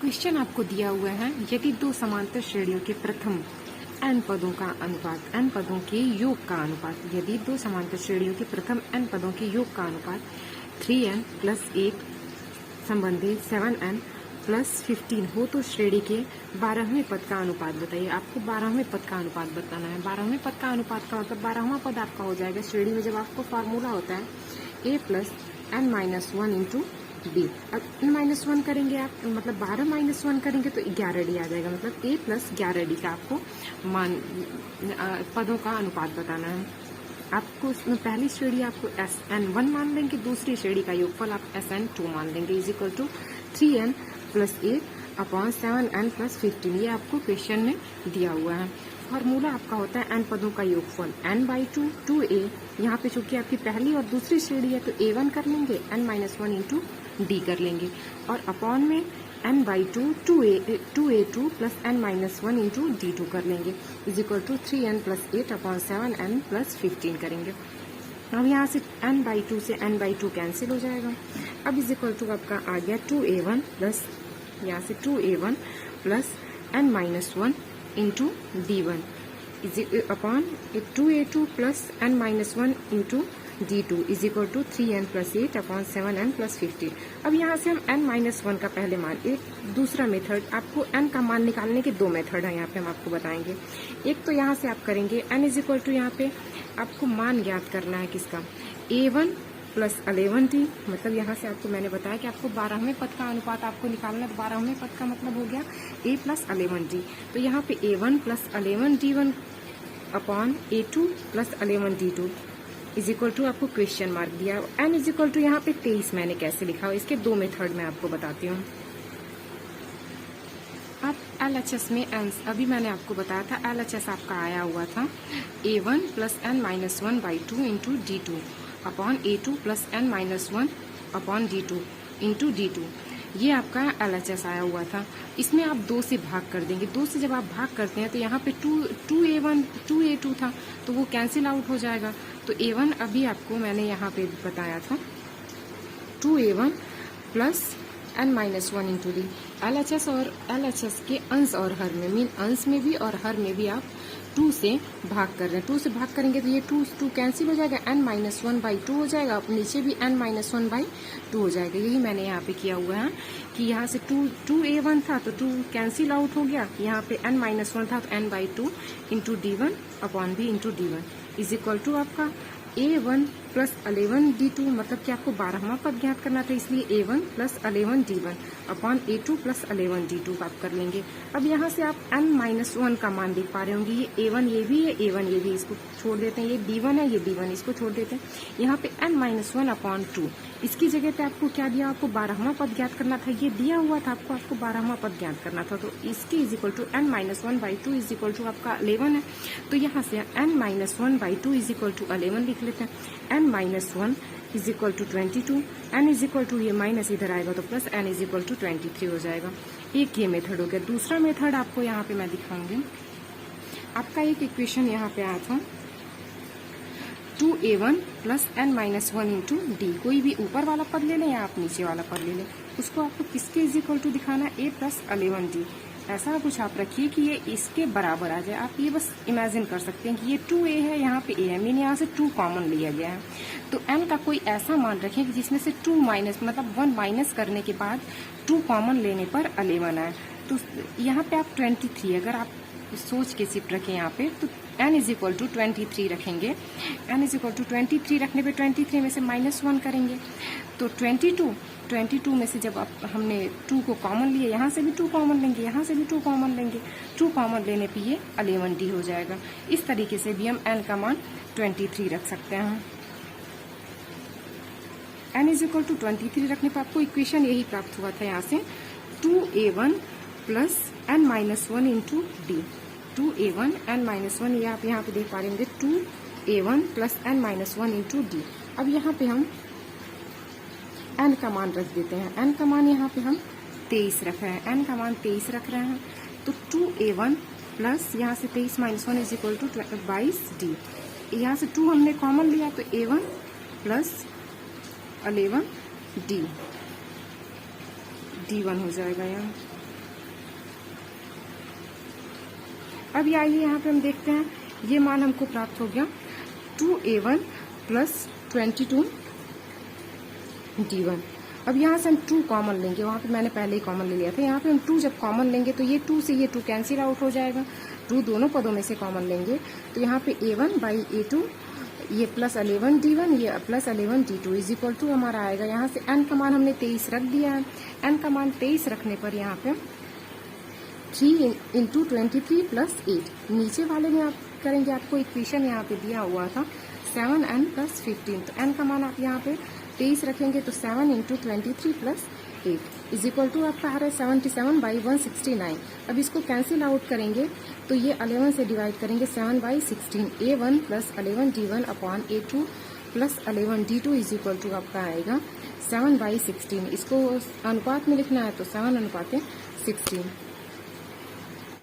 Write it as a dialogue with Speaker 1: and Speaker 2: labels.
Speaker 1: Question आपको दिया हुआ है, यदि दो समांतर श्रेणियों के प्रथम n पदों का अनुपात n पदों के योग का अनुपात, यदि दो समांतर श्रेणियों के प्रथम n पदों के योग का अनुपात 3n प्लस 1 संबंधित 7n प्लस 15 हो तो श्रेणी के 12वें पद का अनुपात बताइए। आपको 12वें पद का अनुपात बताना है। 12वें पद का अनुपात का मतलब 12वां पद आपका हो जाएगा श्रेणी में, जब आपको फार्मूला होता है a plus n minus 1 into D. अब n माइनस 1 करेंगे आप, मतलब 12 माइनस 1 करेंगे तो 11d आ जाएगा, मतलब a प्लस 11d का आपको पदों का अनुपात बताना है। आपको उसमें पहली श्रेणी आपको Sn1 मान लेंगे, दूसरी श्रेणी का योगफल आप Sn2 मान लेंगे is equal to 3n plus 8 upon 7n plus 15। ये आपको क्वेश्चन में दिया हुआ है। फॉर्मूला आपका होता है n पदों का योगफल n/2 2a। यहाँ पे चूंकि आपकी पहली और दूसरी श्रेणी है तो a1 कर लेंगे, n-1 इंटू डी कर लेंगे, और अपॉन में n/2 2a2 plus n-1 into d2 कर लेंगे is equal to 3n plus 8 upon 7n plus 15 करेंगे। अब यहाँ से n/2 से n/2 कैंसिल हो जाएगा। अब इज इक्वल टू आपका आ गया 2a1 प्लस यहाँ से 2a1 plus n-1 into d1 upon 2a2 plus n-1 into d2 is equal to 3n plus 8 upon 7n plus 15। अब यहाँ से हम n-1 का पहले मान, एक दूसरा मेथड, आपको n का मान निकालने के दो मेथड है यहाँ पे हम आपको बताएंगे। एक तो यहाँ से आप करेंगे n इज इक्वल टू, यहाँ पे आपको मान ज्ञात करना है किसका, a1 प्लस 11t। मतलब यहाँ से आपको मैंने बताया कि आपको 12वें पद का अनुपात आपको निकालना है, तो 12वें पद का मतलब हो गया a प्लस 11t। तो यहाँ पे a1 plus 11d1 upon a2 plus 11d2 is equal to आपको क्वेश्चन मार्क दिया। n इज इक्वल टू यहाँ पे 23 मैंने कैसे लिखा, इसके दो मेथड मैं आपको बताती हूँ। अब LHS में एंस, अभी मैंने आपको बताया था LHS आपका आया हुआ था a1 plus n-1/2 into d2 upon a2 plus n-1 upon d2 into d2। ये आपका LHS आया हुआ था। इसमें आप 2 से भाग कर देंगे। 2 से जब आप भाग करते हैं तो यहाँ पे 2a1 2a2 था तो वो कैंसिल आउट हो जाएगा। तो a1 अभी आपको मैंने यहाँ पे बताया था 2a1 plus n-1 into D. LHS और LHS के अंश और हर में, मीन अंश में भी और हर में भी आप 2 से भाग कर रहे हैं। 2 से भाग करेंगे तो ये 2 कैंसिल हो जाएगा, n-1/2 हो जाएगा, नीचे भी n-1/2 हो जाएगा। यही मैंने यहाँ पे किया हुआ है कि यहाँ से 2a1 था तो 2 कैंसिल आउट हो गया, यहाँ पे n-1 था तो n/2 into d1 upon b into d1 is equal to आपका a1 प्लस 11d2। मतलब कि आपको 12वां पद ज्ञात करना था, इसलिए a1 plus 11d1 upon a2 plus 11d2 आप कर लेंगे। अब यहाँ से आप n-1 का मान देख पा रहे होंगे, ये a1 ये भी है, a1 ये भी, इसको छोड़ देते हैं, ये d1 है, ये d1 इसको छोड़ देते हैं। यहाँ पे n-1 अपॉन 2, इसकी जगह पे आपको क्या दिया, आपको 12वां पद ज्ञात करना था, ये दिया हुआ था आपको 12वां पद ज्ञात करना था, तो इसकी is equal to n-1/2 is equal to आपका 11 है। तो यहाँ से n-1/2 इज इक्वल टू 11 लिख लेते हैं, n-1 is equal to 22, n is equal to, ये माइनस इधर आएगा तो plus, n is equal to 23 हो जाएगा। एक ये मेथड हो गया। दूसरा मेथड आपको यहाँ पे मैं दिखाऊंगी। आपका एक इक्वेशन यहाँ पे आया था 2a1 plus n-1 into D. कोई भी ऊपर वाला पद ले लें या आप नीचे वाला पद ले लें, उसको आपको किसके इज इक्वल टू दिखाना, a प्लस 11d। ऐसा कुछ आप रखिए कि ये इसके बराबर आ जाए। आप ये बस इमेजिन कर सकते हैं कि ये 2a है, यहाँ पे a है, मीन यहाँ से 2 कॉमन लिया गया है। तो n का कोई ऐसा मान रखें कि जिसमें से 2 माइनस, मतलब 1 माइनस करने के बाद 2 कॉमन लेने पर 11 आए। तो यहाँ पे आप 23, अगर आप सोच के शिफ्ट रखें यहाँ पे, तो n इज इक्वल टू 23 रखेंगे। n इज इक्वल टू 23 रखने पे 23 में से -1 करेंगे तो 22 में से जब आप हमने 2 को कॉमन लिए, यहाँ से भी 2 कॉमन लेंगे, यहाँ से भी 2 कॉमन लेंगे, 2 कॉमन लेने पे ये 11d हो जाएगा। इस तरीके से भी हम n का मान 23 रख सकते हैं। n इज इक्वल टू 23 रखने पर आपको इक्वेशन यही प्राप्त हुआ था, यहाँ से 2a1 plus n-1 into D. 2a1 n-1, ये आप यहाँ पे देख पा रहे होंगे 2a1 plus n-1 into D. अब यहाँ पे हम n का मान रख देते हैं। n का मान यहाँ पे हम 23 रख रहे हैं, n का मान 23 रख रहे हैं। तो 2a1 प्लस यहाँ से 23 - 1 इज इक्वल टू 22d। यहाँ से 2 हमने कॉमन लिया तो a1 प्लस 11d, d1 हो जाएगा यहाँ। अब ये आइए यहाँ पे हम देखते हैं, ये मान हमको प्राप्त हो गया 2a1 प्लस 22d1। अब यहाँ से हम 2 कॉमन लेंगे, वहाँ पे मैंने पहले ही कॉमन ले लिया था। यहाँ पे हम 2 जब कॉमन लेंगे तो ये 2 से ये 2 कैंसिल आउट हो जाएगा। 2 दोनों पदों में से कॉमन लेंगे तो यहाँ पे a1 बाई a2, ये प्लस 11d1, ये plus 11d2 is equal to हमारा आएगा। यहाँ से n का मान हमने 23 रख दिया है। n का मान 23 रखने पर यहाँ पे 3 इंटू 23 प्लस 8, नीचे वाले में आप करेंगे, आपको इक्वेशन यहाँ पे दिया हुआ था 7n प्लस 15, तो n का मान आप यहाँ पे 23 रखेंगे तो 7 into 23 plus 8 is equal to आपका आ रहा है 77 बाई 169। अब इसको कैंसिल आउट करेंगे तो ये 11 से डिवाइड करेंगे, 7 by 16, a1 plus 11d1 upon a2 plus 11d2 is equal to आपका आएगा 7 बाई 16। इसको अनुपात में लिखना है तो 7 अनुपात 16।